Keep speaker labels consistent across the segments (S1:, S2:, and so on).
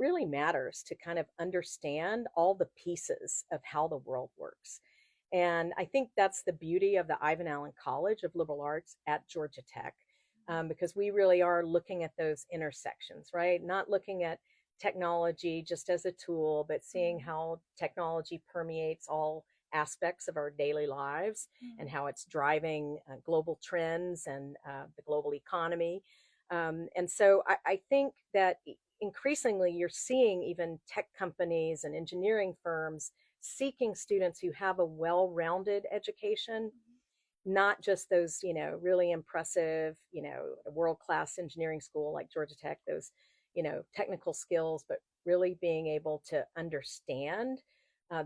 S1: really matters to kind of understand all the pieces of how the world works. And I think that's the beauty of the Ivan Allen College of Liberal Arts at Georgia Tech, because we really are looking at those intersections, right? Not looking at technology just as a tool, but seeing how technology permeates all aspects of our daily lives and how it's driving global trends and the global economy. And so I think that increasingly you're seeing even tech companies and engineering firms seeking students who have a well-rounded education, not just those, really impressive, world-class engineering school like Georgia Tech, those, technical skills, but really being able to understand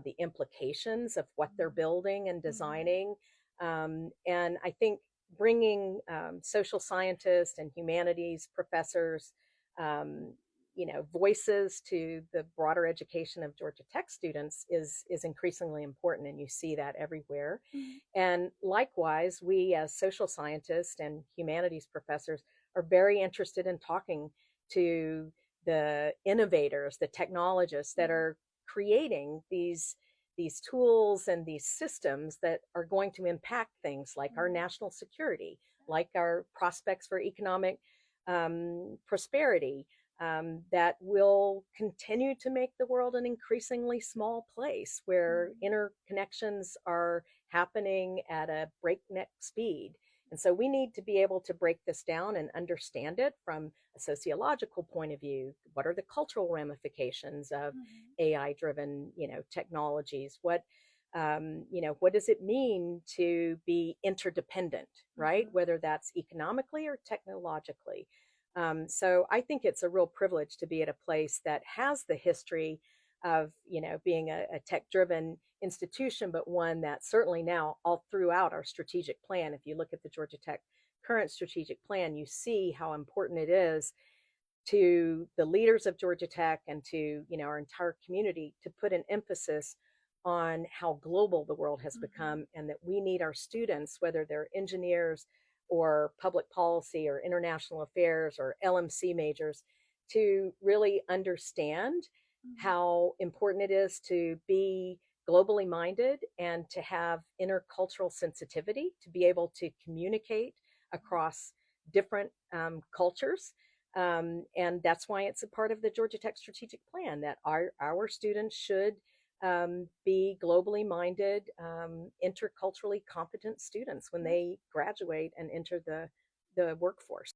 S1: the implications of what they're building and designing. And I think bringing social scientists and humanities professors, voices to the broader education of Georgia Tech students is increasingly important, and you see that everywhere. And likewise, we as social scientists and humanities professors are very interested in talking to the innovators, the technologists that are creating these tools and these systems that are going to impact things like our national security, like our prospects for economic prosperity, that will continue to make the world an increasingly small place where interconnections are happening at a breakneck speed. And so we need to be able to break this down and understand it from a sociological point of view. What are the cultural ramifications of AI driven, technologies? What does it mean to be interdependent, right? Whether that's economically or technologically. So I think it's a real privilege to be at a place that has the history of, being a tech-driven institution, but one that certainly now all throughout our strategic plan, if you look at the Georgia Tech current strategic plan, you see how important it is to the leaders of Georgia Tech and to, our entire community to put an emphasis on how global the world has become, and that we need our students, whether they're engineers or public policy or international affairs or LMC majors, to really understand how important it is to be globally minded and to have intercultural sensitivity, to be able to communicate across different cultures. And that's why it's a part of the Georgia Tech strategic plan that our students should be globally minded, interculturally competent students when they graduate and enter the workforce.